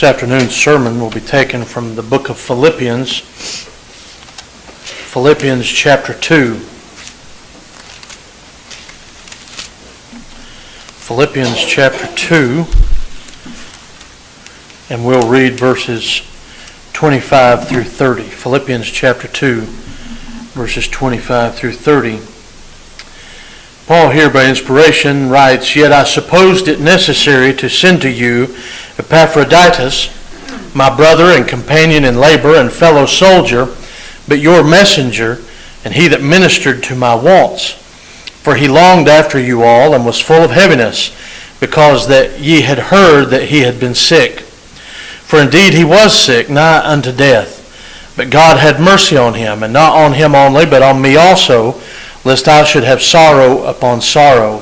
This afternoon's sermon will be taken from the book of Philippians, Philippians chapter 2. Philippians chapter 2, and we'll read verses 25 through 30. Philippians chapter 2, verses 25 through 30. Paul here by inspiration writes, "Yet I supposed it necessary to send to you Epaphroditus, my brother and companion in labor and fellow soldier, but your messenger, and he that ministered to my wants. For he longed after you all, and was full of heaviness, because that ye had heard that he had been sick. For indeed he was sick, nigh unto death. But God had mercy on him, and not on him only, but on me also, lest I should have sorrow upon sorrow.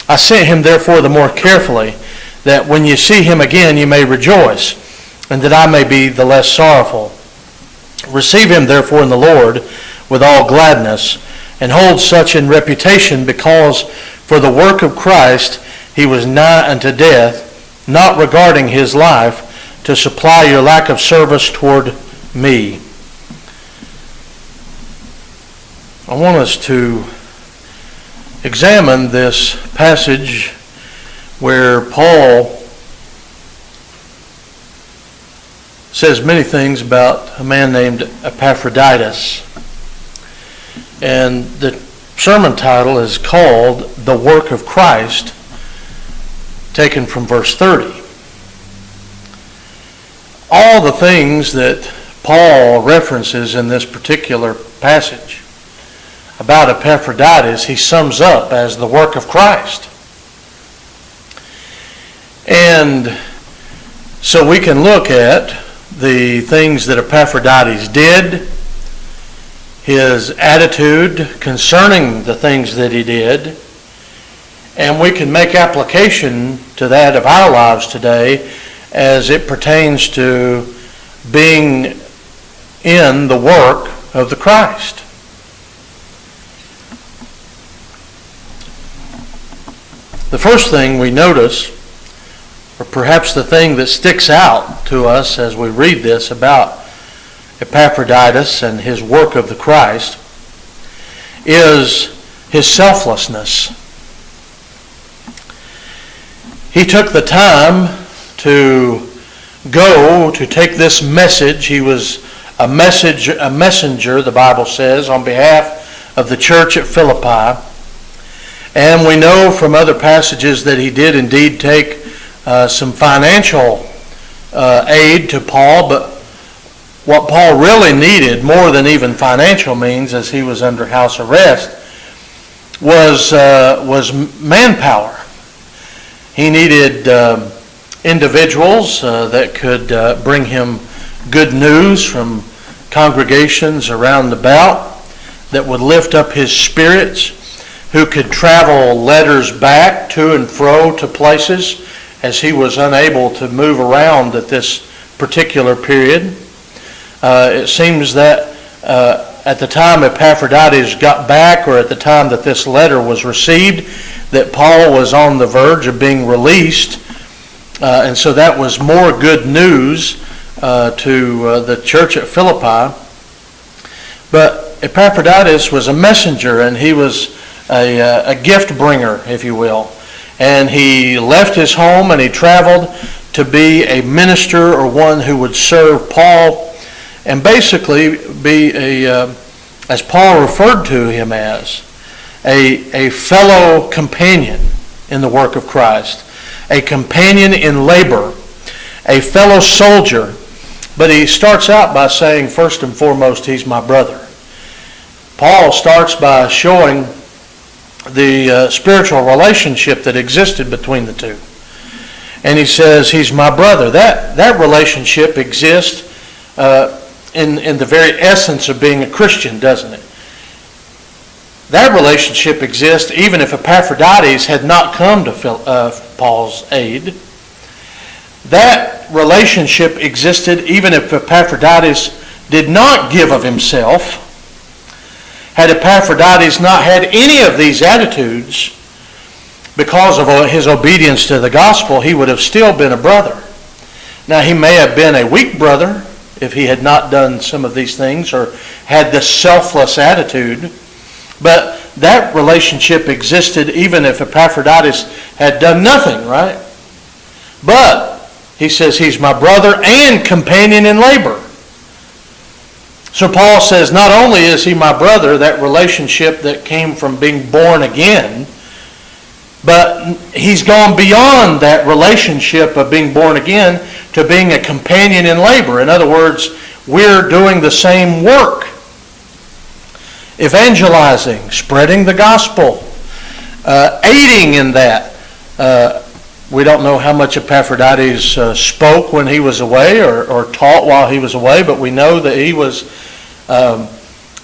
I sent him therefore the more carefully, that when you see him again you may rejoice, and that I may be the less sorrowful. Receive him therefore in the Lord with all gladness, and hold such in reputation, because for the work of Christ he was nigh unto death, not regarding his life, to supply your lack of service toward me." I want us to examine this passage where Paul says many things about a man named Epaphroditus. And the sermon title is called "The Work of Christ," taken from verse 30. All the things that Paul references in this particular passage about Epaphroditus, he sums up as the work of Christ. And so we can look at the things that Epaphroditus did, his attitude concerning the things that he did, and we can make application to that of our lives today as it pertains to being in the work of the Christ. The first thing we notice, or perhaps the thing that sticks out to us as we read this about Epaphroditus and his work of the Christ, is his selflessness. He took the time to go to take this message. He was a messenger, the Bible says, on behalf of the church at Philippi. And we know from other passages that he did indeed take some financial aid to Paul, but what Paul really needed, more than even financial means, as he was under house arrest, was manpower. He needed individuals that could bring him good news from congregations around about, that would lift up his spirits, who could travel letters back to and fro to places as he was unable to move around at this particular period. It seems that at the time Epaphroditus got back, or at the time that this letter was received, that Paul was on the verge of being released. And so that was more good news to the church at Philippi. But Epaphroditus was a messenger, and he was a gift bringer, if you will. And he left his home and he traveled to be a minister, or one who would serve Paul, and basically be as Paul referred to him as, a fellow companion in the work of Christ, a companion in labor, a fellow soldier. But he starts out by saying, first and foremost, he's my brother. Paul starts by showing the spiritual relationship that existed between the two. And he says, he's my brother. That relationship exists in the very essence of being a Christian, doesn't it? That relationship exists even if Epaphroditus had not come to Paul's aid. That relationship existed even if Epaphroditus did not give of himself. Had Epaphroditus not had any of these attitudes, because of his obedience to the gospel, he would have still been a brother. Now, he may have been a weak brother if he had not done some of these things or had this selfless attitude. But that relationship existed even if Epaphroditus had done nothing, right? But he says he's my brother and companion in labor. So Paul says not only is he my brother, that relationship that came from being born again, but he's gone beyond that relationship of being born again to being a companion in labor. In other words, we're doing the same work. Evangelizing, spreading the gospel, aiding in that. We don't know how much Epaphroditus spoke when he was away or taught while he was away, but we know that he was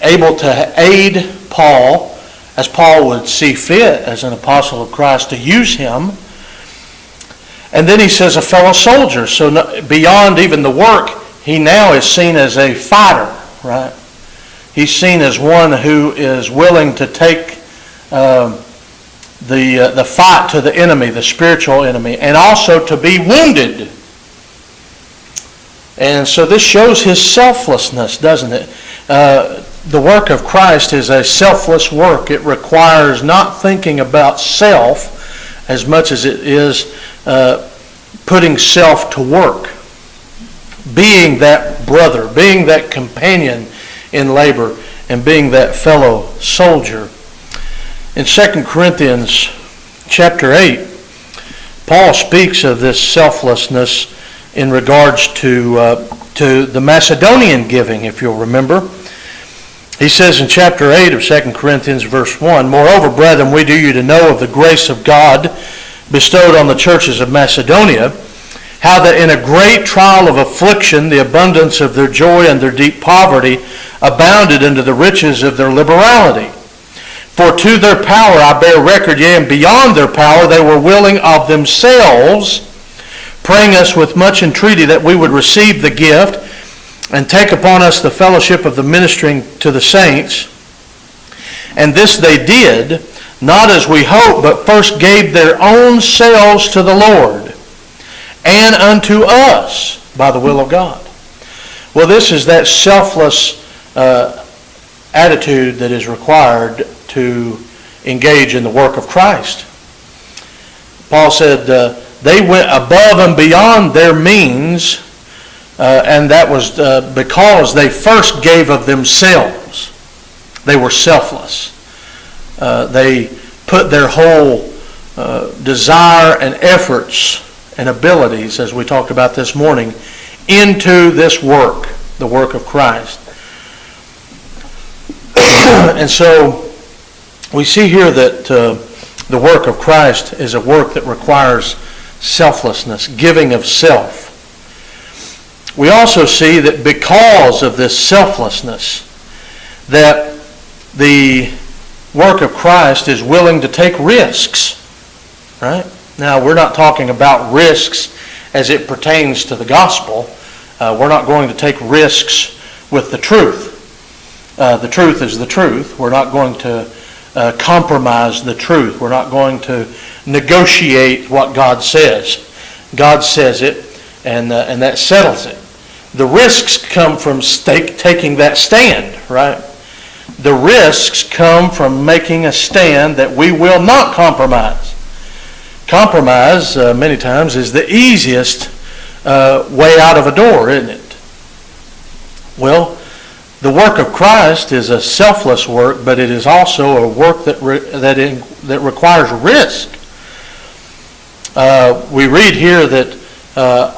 able to aid Paul as Paul would see fit as an apostle of Christ to use him. And then he says a fellow soldier. So beyond even the work, he now is seen as a fighter, right? He's seen as one who is willing to take the fight to the enemy, the spiritual enemy, and also to be wounded. And so this shows his selflessness, doesn't it? The work of Christ is a selfless work. It requires not thinking about self as much as it is putting self to work. Being that brother, being that companion in labor, and being that fellow soldier. In 2 Corinthians chapter 8, Paul speaks of this selflessness in regards to the Macedonian giving, if you'll remember. He says in chapter 8 of 2 Corinthians verse 1, "Moreover, brethren, we do you to know of the grace of God bestowed on the churches of Macedonia, how that in a great trial of affliction, the abundance of their joy and their deep poverty abounded unto the riches of their liberality. For to their power I bear record, yea, and beyond their power they were willing of themselves, praying us with much entreaty that we would receive the gift and take upon us the fellowship of the ministering to the saints. And this they did, not as we hoped, but first gave their own selves to the Lord, and unto us by the will of God." Well, this is that selfless attitude that is required to engage in the work of Christ. Paul said they went above and beyond their means, and that was because they first gave of themselves. They were selfless. They put their whole desire and efforts and abilities, as we talked about this morning, into this work, the work of Christ. And so we see here that the work of Christ is a work that requires selflessness, giving of self. We also see that because of this selflessness, that the work of Christ is willing to take risks, right? Now, we're not talking about risks as it pertains to the gospel. We're not going to take risks with the truth. The truth is the truth. We're not going to compromise the truth. We're not going to negotiate what God says. God says it, and that settles it. The risks come from taking that stand, right? The risks come from making a stand that we will not compromise. Compromise, many times, is the easiest way out of a door, isn't it? Well, the work of Christ is a selfless work, but it is also a work that requires risk. We read here that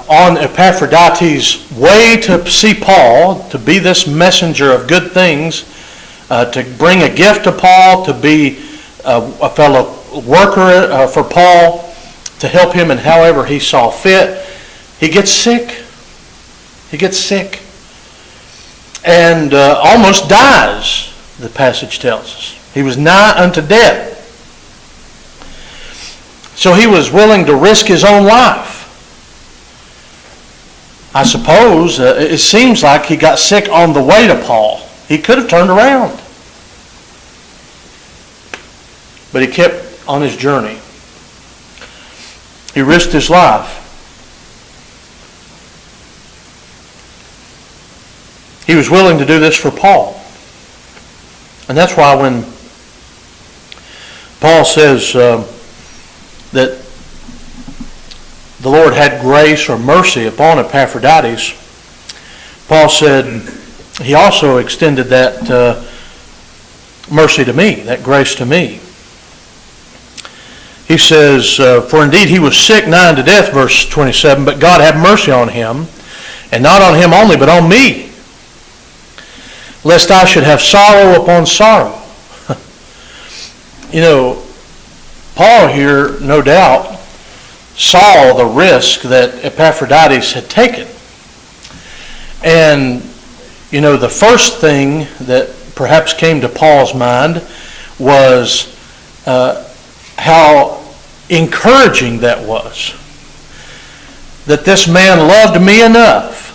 on Epaphroditus' way to see Paul, to be this messenger of good things, to bring a gift to Paul, to be a fellow worker for Paul, to help him in however he saw fit, he gets sick. He gets sick. And almost dies, the passage tells us. He was nigh unto death. So he was willing to risk his own life. I suppose it seems like he got sick on the way to Paul. He could have turned around. But he kept on his journey. He risked his life. He was willing to do this for Paul. And that's why when Paul says that the Lord had grace or mercy upon Epaphroditus, Paul said he also extended that mercy to me, that grace to me. He says, for indeed he was sick nigh unto death, verse 27, but God had mercy on him, and not on him only, but on me, lest I should have sorrow upon sorrow. You know, Paul here, no doubt, saw the risk that Epaphroditus had taken. And, you know, the first thing that perhaps came to Paul's mind was how encouraging that was. That this man loved me enough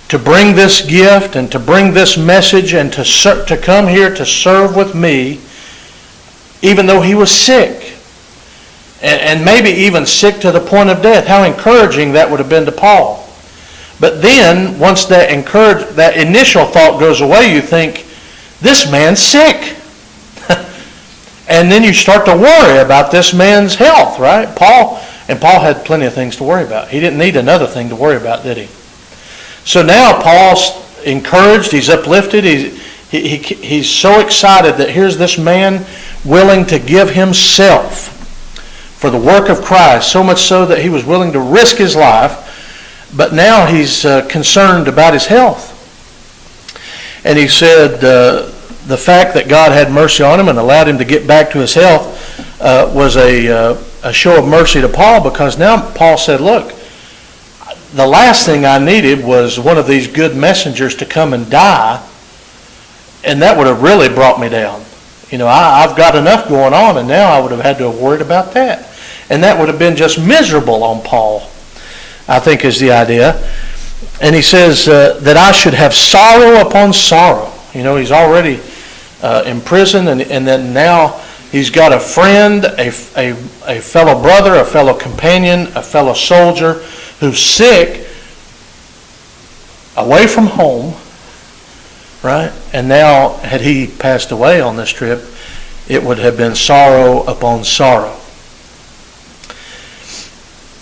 to bring this gift and to bring this message and to come here to serve with me, even though he was sick. And maybe even sick to the point of death. How encouraging that would have been to Paul. But then, once that initial thought goes away, you think, this man's sick. And then you start to worry about this man's health, right? Paul had plenty of things to worry about. He didn't need another thing to worry about, did he? So now Paul's encouraged, he's uplifted, he's so excited that here's this man willing to give himself for the work of Christ, so much so that he was willing to risk his life, but now he's concerned about his health. And he said the fact that God had mercy on him and allowed him to get back to his health was a show of mercy to Paul, because now Paul said, look, the last thing I needed was one of these good messengers to come and die, and that would have really brought me down. You know, I've got enough going on, and now I would have had to have worried about that. And that would have been just miserable on Paul, I think is the idea. And he says that I should have sorrow upon sorrow. You know, he's already in prison, and then now he's got a friend, a fellow brother, a fellow companion, a fellow soldier who's sick, away from home, right? And now, had he passed away on this trip, it would have been sorrow upon sorrow.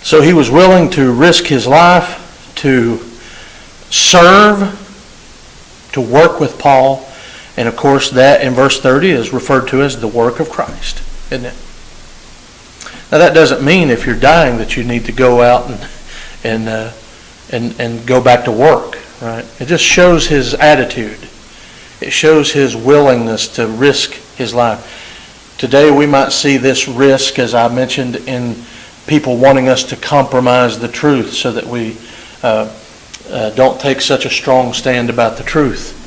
So he was willing to risk his life to serve, to work with Paul. And of course that in verse 30 is referred to as the work of Christ, isn't it? Now that doesn't mean if you're dying that you need to go out and go back to work, right? It just shows his attitude. It shows his willingness to risk his life. Today we might see this risk, as I mentioned, in people wanting us to compromise the truth so that we don't take such a strong stand about the truth.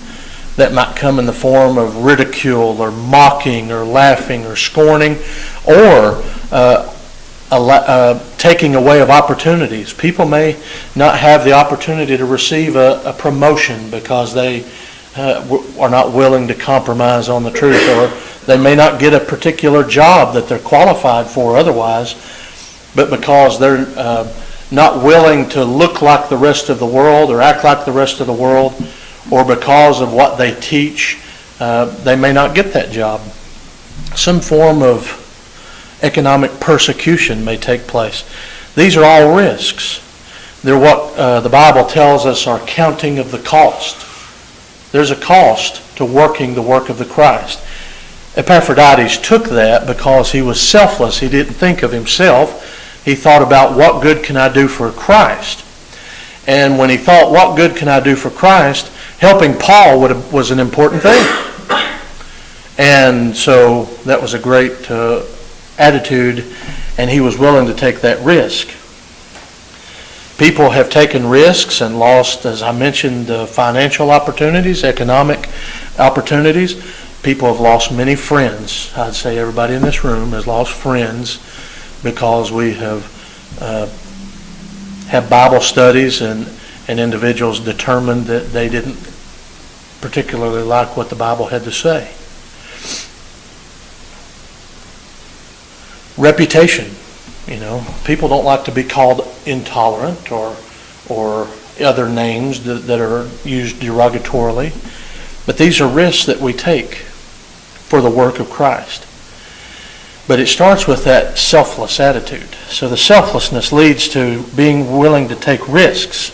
That might come in the form of ridicule or mocking or laughing or scorning, or taking away of opportunities. People may not have the opportunity to receive a promotion because they are not willing to compromise on the truth, or they may not get a particular job that they're qualified for otherwise, but because they're not willing to look like the rest of the world or act like the rest of the world, or because of what they teach, they may not get that job. Some form of economic persecution may take place. These are all risks. They're what the Bible tells us are counting of the cost. There's a cost to working the work of the Christ. Epaphroditus took that because he was selfless. He didn't think of himself. He thought about what good can I do for Christ. And when he thought, what good can I do for Christ, helping Paul was an important thing. And so that was a great attitude, and he was willing to take that risk. People have taken risks and lost, as I mentioned, financial opportunities, economic opportunities. People have lost many friends. I'd say everybody in this room has lost friends because we have Bible studies and individuals determined that they didn't particularly like what the Bible had to say. Reputation. You know, people don't like to be called intolerant or other names that are used derogatorily. But these are risks that we take for the work of Christ. But it starts with that selfless attitude. So the selflessness leads to being willing to take risks.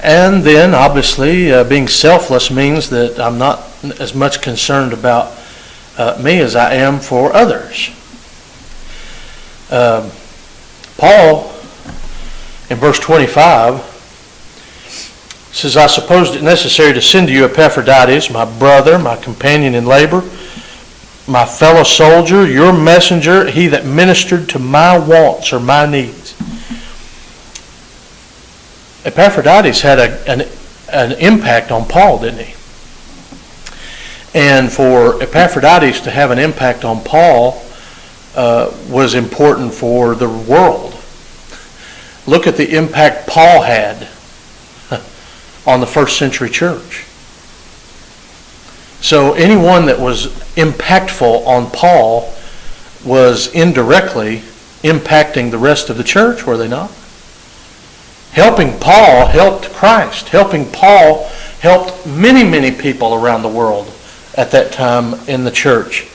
And then, obviously, being selfless means that I'm not as much concerned about me as I am for others. Paul, in verse 25, says, I supposed it necessary to send to you Epaphroditus, my brother, my companion in labor, my fellow soldier, your messenger, he that ministered to my wants or my needs. Epaphroditus had an impact on Paul, didn't he? And for Epaphroditus to have an impact on Paul was important for the world. Look at the impact Paul had on the first century church. So anyone that was impactful on Paul was indirectly impacting the rest of the church, were they not? Helping Paul helped Christ. Helping Paul helped many, many people around the world at that time in the church.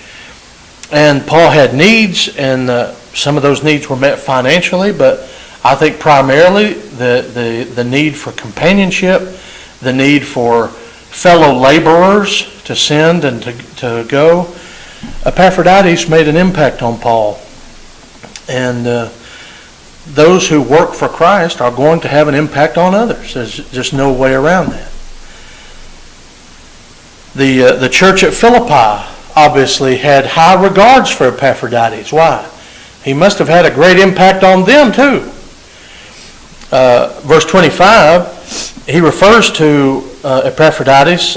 And Paul had needs, and some of those needs were met financially, but I think primarily the need for companionship, the need for fellow laborers to send and to go. Epaphroditus made an impact on Paul. And those who work for Christ are going to have an impact on others. There's just no way around that. The church at Philippi obviously had high regards for Epaphroditus. Why? He must have had a great impact on them too. Verse 25, he refers to Epaphroditus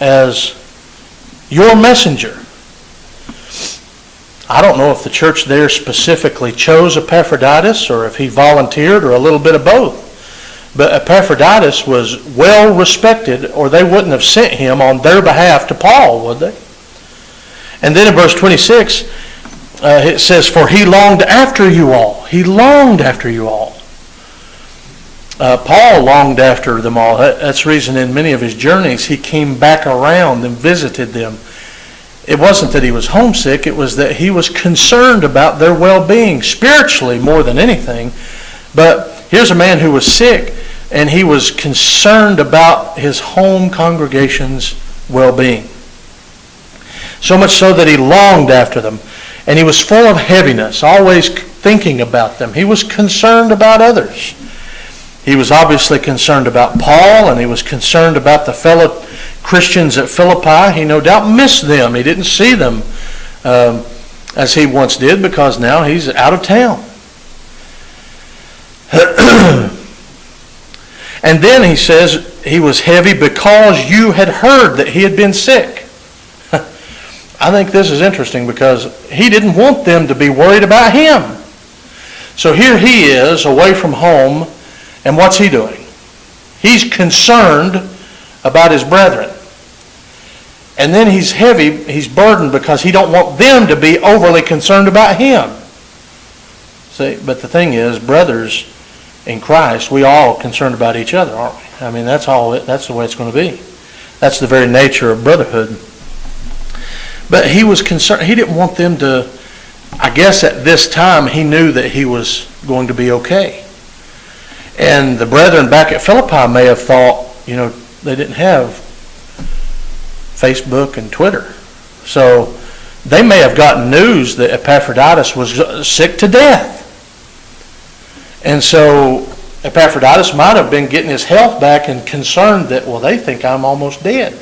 as your messenger. I don't know if the church there specifically chose Epaphroditus or if he volunteered or a little bit of both. But Epaphroditus was well respected, or they wouldn't have sent him on their behalf to Paul, would they? And then in verse 26, it says, for he longed after you all. He longed after you all. Paul longed after them all. That's the reason in many of his journeys he came back around and visited them. It wasn't that he was homesick, it was that he was concerned about their well-being, spiritually more than anything. But here's a man who was sick, and he was concerned about his home congregation's well-being. So much so that he longed after them. And he was full of heaviness, always thinking about them. He was concerned about others. He was obviously concerned about Paul, and he was concerned about the fellow Christians at Philippi. He no doubt missed them. He didn't see them as he once did, because now he's out of town. And then he says he was heavy because you had heard that he had been sick. I think this is interesting because he didn't want them to be worried about him. So here he is away from home, and what's he doing? He's concerned about his brethren. And then he's heavy, he's burdened because he don't want them to be overly concerned about him. See, but the thing is, brothers in Christ, we all concerned about each other, aren't we? I mean, that's the way it's going to be. That's the very nature of brotherhood. But he was concerned. He didn't want them to, I guess at this time, he knew that he was going to be okay. And the brethren back at Philippi may have thought, they didn't have Facebook and Twitter. So they may have gotten news that Epaphroditus was sick to death. And so Epaphroditus might have been getting his health back and concerned that, they think I'm almost dead.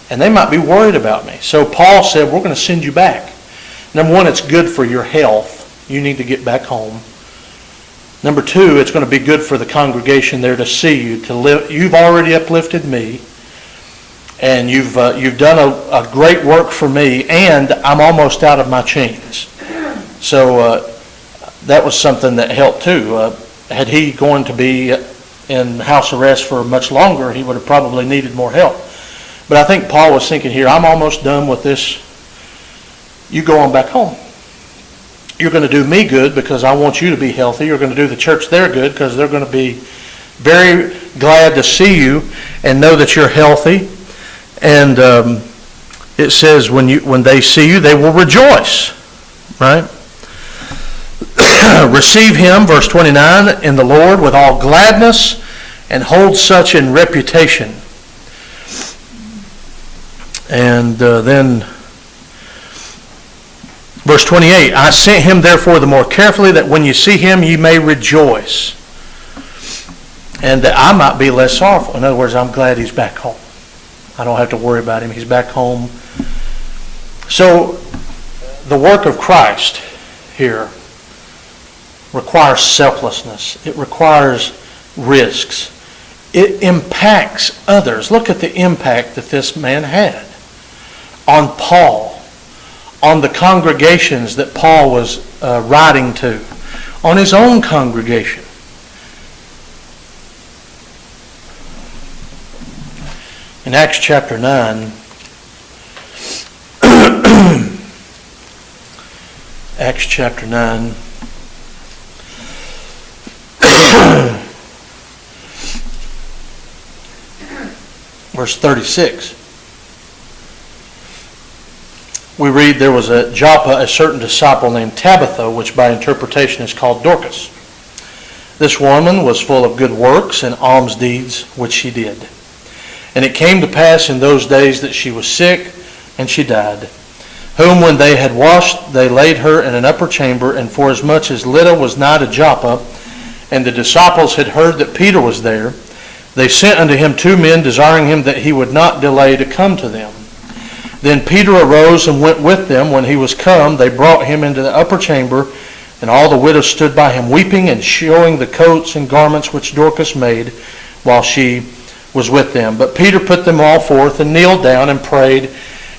And they might be worried about me. So Paul said, we're going to send you back. Number one, it's good for your health. You need to get back home. Number two, it's going to be good for the congregation there to see you. You've already uplifted me. And you've done a great work for me. And I'm almost out of my chains. So that was something that helped too. Had he going to be in house arrest for much longer, he would have probably needed more help. But I think Paul was thinking here, I'm almost done with this. You go on back home. you're going to do me good because I want you to be healthy. You're going to do the church there good because they're going to be very glad to see you and know that you're healthy. And it says when they see you, they will rejoice, right? Receive him, verse 29, in the Lord with all gladness, and hold such in reputation. And then verse 28, I sent him therefore the more carefully, that when you see him ye may rejoice, and that I might be less sorrowful. In other words, I'm glad he's back home. I don't have to worry about him. He's back home. So the work of Christ here requires selflessness. It requires risks. It impacts others. Look at the impact that this man had on Paul, on the congregations that Paul was writing to, on his own congregation. In Acts chapter 9, Acts chapter 9, verse 36, we read, there was at Joppa a certain disciple named Tabitha, which by interpretation is called Dorcas. This woman was full of good works and alms deeds, which she did. And it came to pass in those days that she was sick, and she died. Whom when they had washed, they laid her in an upper chamber, and forasmuch as Lydda was nigh to Joppa, and the disciples had heard that Peter was there, they sent unto him 2 men, desiring him that he would not delay to come to them. Then Peter arose and went with them. When he was come, they brought him into the upper chamber, and all the widows stood by him weeping, and showing the coats and garments which Dorcas made, while she was with them. But Peter put them all forth, and kneeled down, and prayed,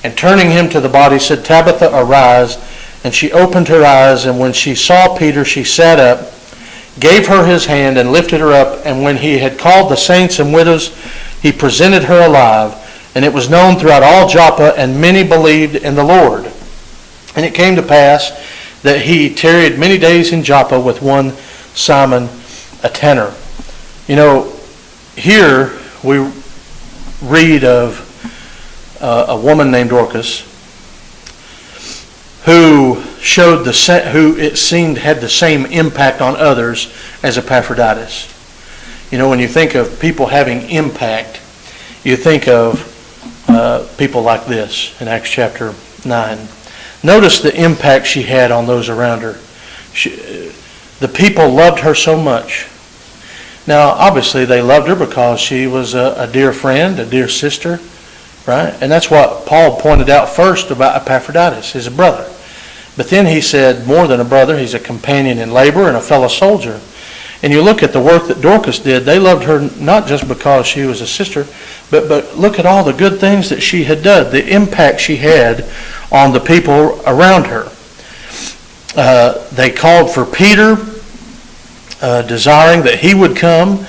and turning him to the body, said, Tabitha, arise. And she opened her eyes, and when she saw Peter, she sat up, gave her his hand, and lifted her up. And when he had called the saints and widows, he presented her alive. And it was known throughout all Joppa, and many believed in the Lord. And it came to pass that he tarried many days in Joppa with one Simon, a tanner. You know, here we read of a woman named Dorcas who it seemed had the same impact on others as Epaphroditus. You know, when you think of people having impact, you think of people like this in Acts chapter 9. Notice the impact she had on those around her. The people loved her so much. Now, obviously, they loved her because she was a dear friend, a dear sister, right? And that's what Paul pointed out first about Epaphroditus, his brother. But then he said, more than a brother, he's a companion in labor and a fellow soldier. And you look at the work that Dorcas did, they loved her not just because she was a sister, but look at all the good things that she had done, the impact she had on the people around her. They called for Peter, desiring that he would come.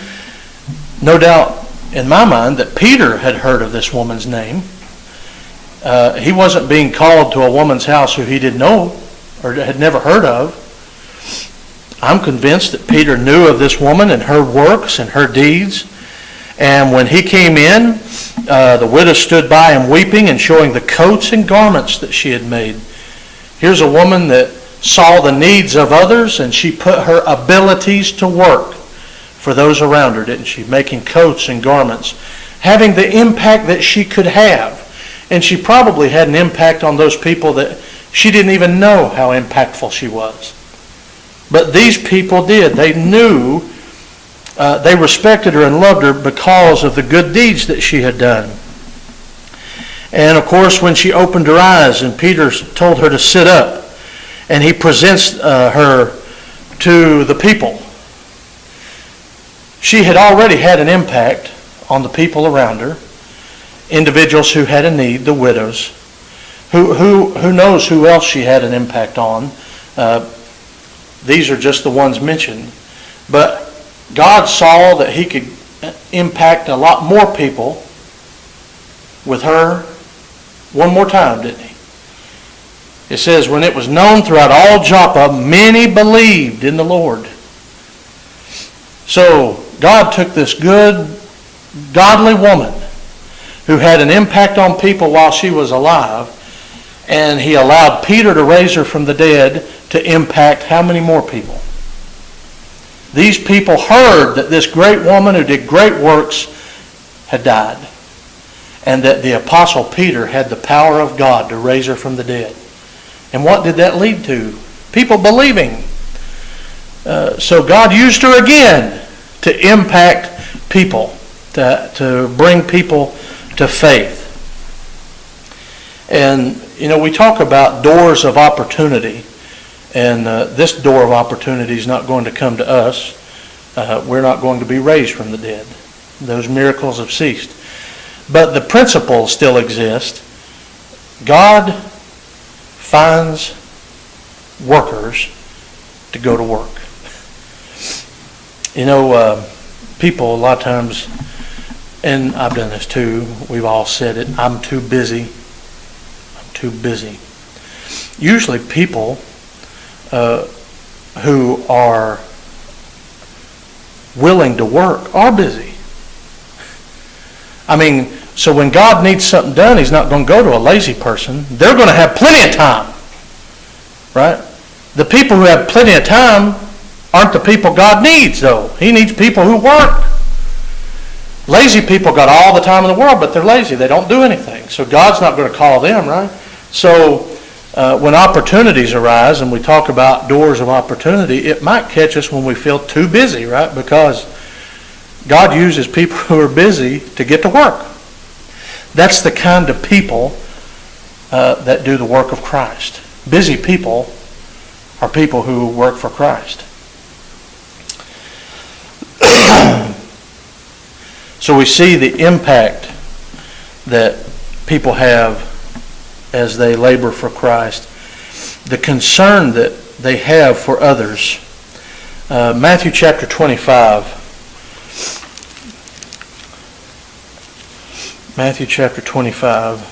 No doubt in my mind that Peter had heard of this woman's name. He wasn't being called to a woman's house who he didn't know or had never heard of. I'm convinced that Peter knew of this woman and her works and her deeds. And when he came in, the widow stood by him weeping and showing the coats and garments that she had made. Here's a woman that saw the needs of others, and she put her abilities to work for those around her, didn't she? Making coats and garments, having the impact that she could have. And she probably had an impact on those people that she didn't even know how impactful she was. But these people did. They knew, they respected her and loved her because of the good deeds that she had done. And of course, when she opened her eyes and Peter told her to sit up, and he presents her to the people, she had already had an impact on the people around her, individuals who had a need, the widows. Who knows who else she had an impact on? These are just the ones mentioned. But God saw that he could impact a lot more people with her one more time, didn't he? It says, when it was known throughout all Joppa, many believed in the Lord. So God took this good, godly woman who had an impact on people while she was alive, and he allowed Peter to raise her from the dead to impact how many more people? These people heard that this great woman who did great works had died, and that the Apostle Peter had the power of God to raise her from the dead. And what did that lead to? People believing. So God used her again to impact people, to bring people to faith. And, we talk about doors of opportunity. And this door of opportunity is not going to come to us. We're not going to be raised from the dead. Those miracles have ceased. But the principle still exists. God finds workers to go to work. People a lot of times, and I've done this too, we've all said it, I'm too busy. I'm too busy. Usually people who are willing to work are busy. So when God needs something done, He's not going to go to a lazy person. They're going to have plenty of time. Right? The people who have plenty of time aren't the people God needs, though. He needs people who work. Lazy people got all the time in the world, but they're lazy. They don't do anything. So God's not going to call them, right? So when opportunities arise, and we talk about doors of opportunity, it might catch us when we feel too busy, right? Because God uses people who are busy to get to work. That's the kind of people that do the work of Christ. Busy people are people who work for Christ. So we see the impact that people have as they labor for Christ. The concern that they have for others. Matthew chapter 25. Matthew chapter 25.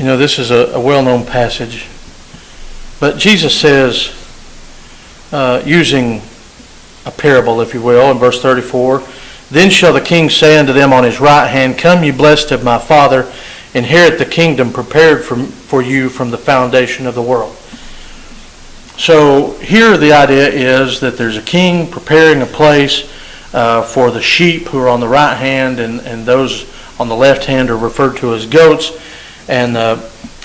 This is a well-known passage. But Jesus says, using a parable, if you will, in verse 34, "Then shall the king say unto them on his right hand, Come, ye blessed of my Father, inherit the kingdom prepared for you from the foundation of the world." So here the idea is that there's a king preparing a place for the sheep who are on the right hand, and those on the left hand are referred to as goats. And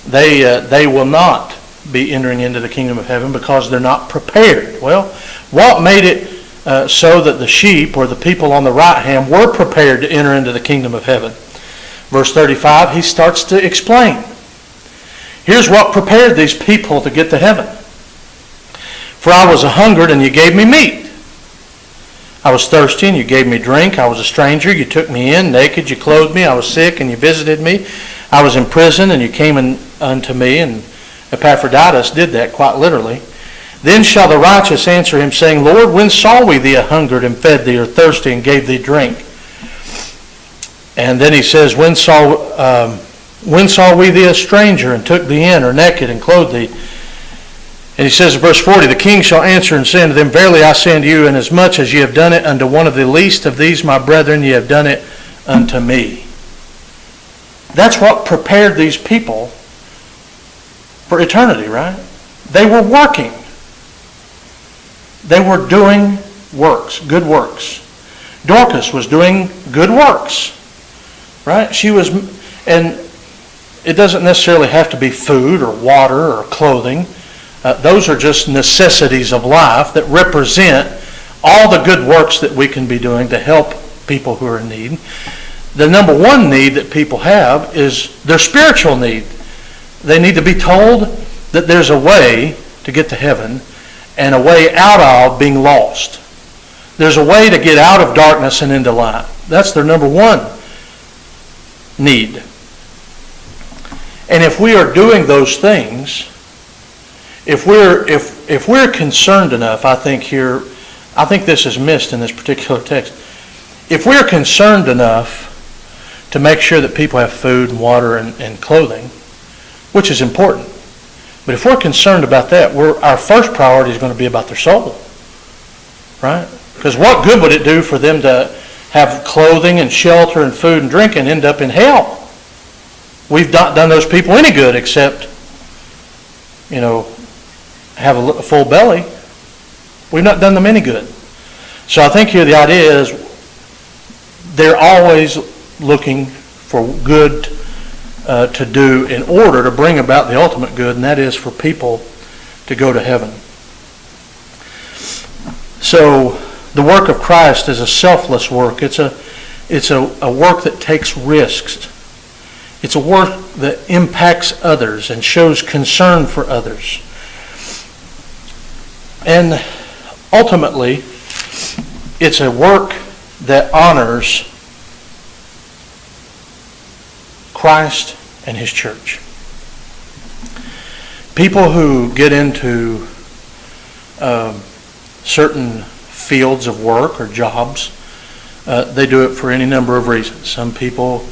they will not be entering into the kingdom of heaven because they're not prepared. Well, what made it so that the sheep or the people on the right hand were prepared to enter into the kingdom of heaven? Verse 35, he starts to explain. Here's what prepared these people to get to heaven. "For I was a hungered, and you gave me meat. I was thirsty, and you gave me drink. I was a stranger, you took me in. Naked, you clothed me. I was sick, and you visited me. I was in prison, and you came unto me." And Epaphroditus did that quite literally. "Then shall the righteous answer him, saying, Lord, when saw we thee a hungered, and fed thee, or thirsty, and gave thee drink?" And then he says, when saw we thee a stranger, and took thee in, or naked, and clothed thee? And he says in verse 40, "The king shall answer and say unto them, Verily I say unto you, inasmuch as ye have done it unto one of the least of these my brethren, ye have done it unto me." That's what prepared these people for eternity, right? They were working. They were doing works, good works. Dorcas was doing good works, right? She was, and it doesn't necessarily have to be food or water or clothing. Those are just necessities of life that represent all the good works that we can be doing to help people who are in need. The number one need that people have is their spiritual need. They need to be told that there's a way to get to heaven and a way out of being lost. There's a way to get out of darkness and into light. That's their number one need. And if we are doing those things, if we're concerned enough, I think this is missed in this particular text. If we're concerned enough to make sure that people have food and water and clothing, which is important, but if we're concerned about that, our first priority is going to be about their soul, right? Because what good would it do for them to have clothing and shelter and food and drink and end up in hell? We've not done those people any good except, have a full belly. We've not done them any good. So I think here the idea is they're always looking for good to do in order to bring about the ultimate good, and that is for people to go to heaven. So the work of Christ is a selfless work. It's a work that takes risks. It's a work that impacts others and shows concern for others. And ultimately, it's a work that honors Christ and His church. People who get into certain fields of work or jobs, they do it for any number of reasons. Some people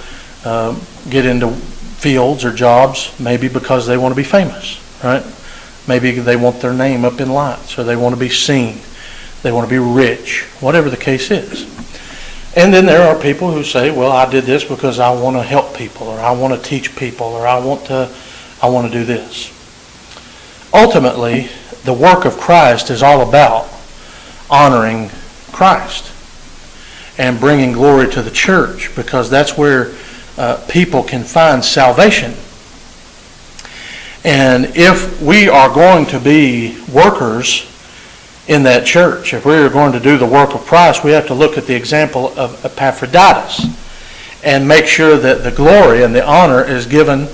get into fields or jobs maybe because they want to be famous, right? Maybe they want their name up in lights, or they want to be seen. They want to be rich, whatever the case is. And then there are people who say, well, I did this because I want to help people, or I want to teach people, or I want to do this. Ultimately, the work of Christ is all about honoring Christ and bringing glory to the church, because that's where people can find salvation. And if we are going to be workers in that church, if we are going to do the work of Christ, we have to look at the example of Epaphroditus and make sure that the glory and the honor is given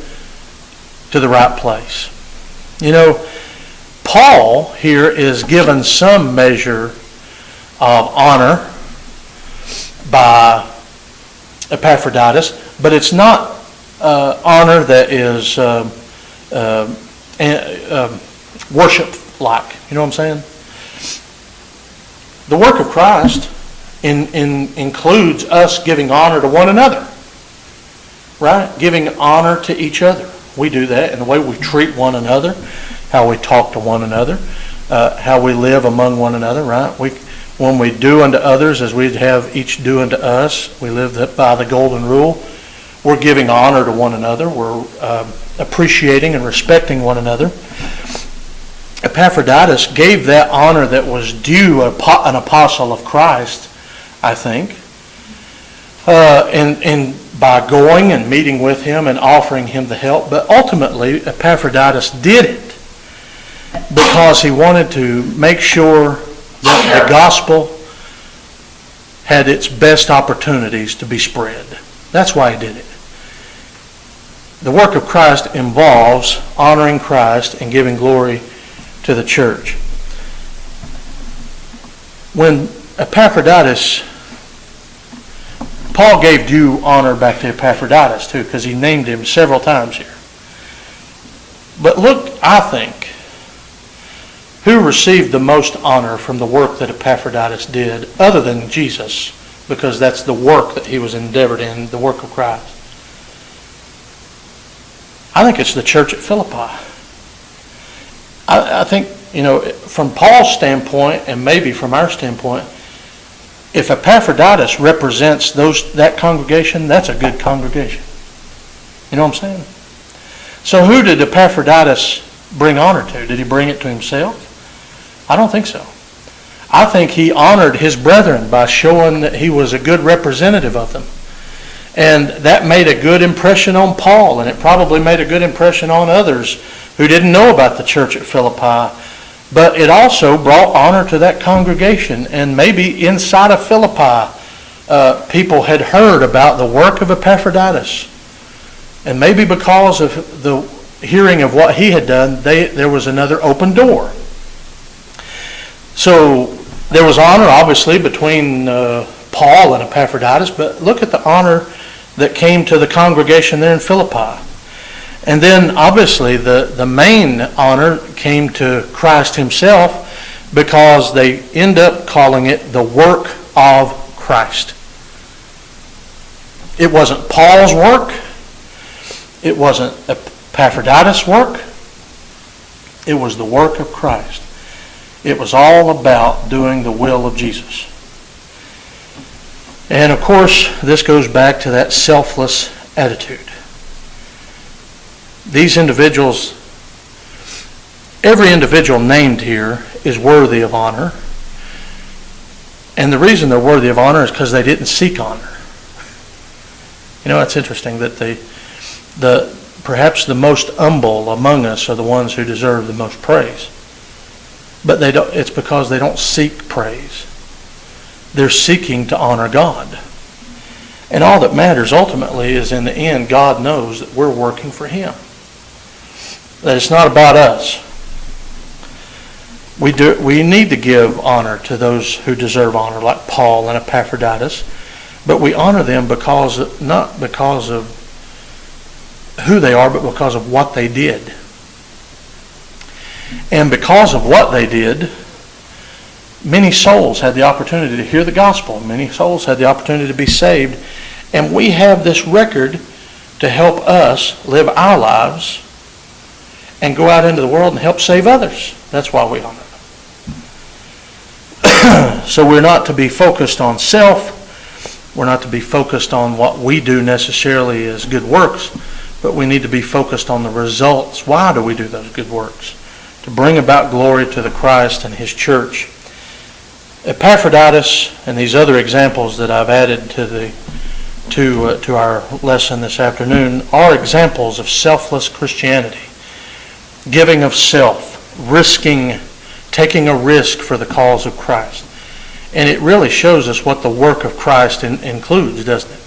to the right place. Paul here is given some measure of honor by Epaphroditus, but it's not honor that is worship-like. You know what I'm saying? The work of Christ includes us giving honor to one another, right? Giving honor to each other. We do that in the way we treat one another, how we talk to one another, how we live among one another, right? When we do unto others as we'd have each do unto us, we live by the golden rule. We're giving honor to one another. We're appreciating and respecting one another. Epaphroditus gave that honor that was due an apostle of Christ, I think, and by going and meeting with him and offering him the help. But ultimately, Epaphroditus did it because he wanted to make sure that the gospel had its best opportunities to be spread. That's why he did it. The work of Christ involves honoring Christ and giving glory to the church. When Epaphroditus, Paul gave due honor back to Epaphroditus too, because he named him several times here. But look, I think, who received the most honor from the work that Epaphroditus did, other than Jesus, because that's the work that he was endeavored in, the work of Christ. I think it's the church at Philippi. I think, from Paul's standpoint, and maybe from our standpoint, if Epaphroditus represents that congregation, that's a good congregation. You know what I'm saying? So who did Epaphroditus bring honor to? Did he bring it to himself? I don't think so. I think he honored his brethren by showing that he was a good representative of them. And that made a good impression on Paul, and it probably made a good impression on others who didn't know about the church at Philippi. But it also brought honor to that congregation. And maybe inside of Philippi, people had heard about the work of Epaphroditus. And maybe because of the hearing of what he had done, there was another open door. So there was honor, obviously, between Paul and Epaphroditus, but look at the honor that came to the congregation there in Philippi. And then obviously the main honor came to Christ himself, because they end up calling it the work of Christ. It wasn't Paul's work. It wasn't Epaphroditus' work. It was the work of Christ. It was all about doing the will of Jesus. And of course, this goes back to that selfless attitude. These individuals, every individual named here is worthy of honor. And the reason they're worthy of honor is because they didn't seek honor. You know, it's interesting that perhaps the most humble among us are the ones who deserve the most praise. But it's because they don't seek praise. They're seeking to honor God. And all that matters ultimately is, in the end, God knows that we're working for him. That it's not about us. We need to give honor to those who deserve honor, like Paul and Epaphroditus, but we honor them not because of who they are, but because of what they did. And because of what they did, many souls had the opportunity to hear the gospel. Many souls had the opportunity to be saved. And we have this record to help us live our lives and go out into the world and help save others. That's why we honor them. So we're not to be focused on self. We're not to be focused on what we do necessarily as good works, but we need to be focused on the results. Why do we do those good works? To bring about glory to the Christ and his church. Epaphroditus and these other examples that I've added to our lesson this afternoon are examples of selfless Christianity. Giving of self, risking, taking a risk for the cause of Christ. And it really shows us what the work of Christ includes, doesn't it?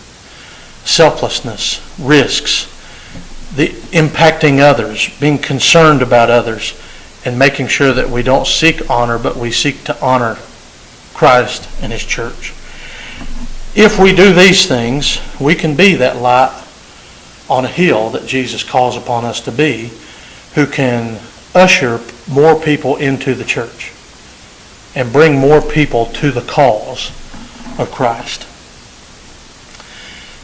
Selflessness, risks, the impacting others, being concerned about others, and making sure that we don't seek honor, but we seek to honor Christ and his church. If we do these things, we can be that light on a hill that Jesus calls upon us to be, who can usher more people into the church and bring more people to the cause of Christ.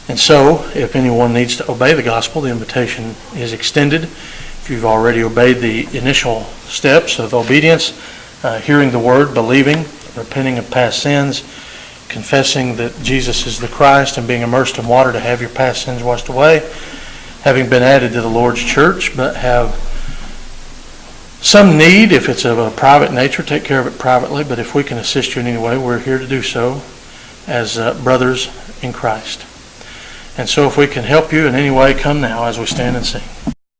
And so, if anyone needs to obey the gospel, the invitation is extended. If you've already obeyed the initial steps of obedience, hearing the word, believing, repenting of past sins, confessing that Jesus is the Christ, and being immersed in water to have your past sins washed away, having been added to the Lord's church, but have some need, if it's of a private nature, take care of it privately. But if we can assist you in any way, we're here to do so as brothers in Christ. And so if we can help you in any way, come now as we stand and sing.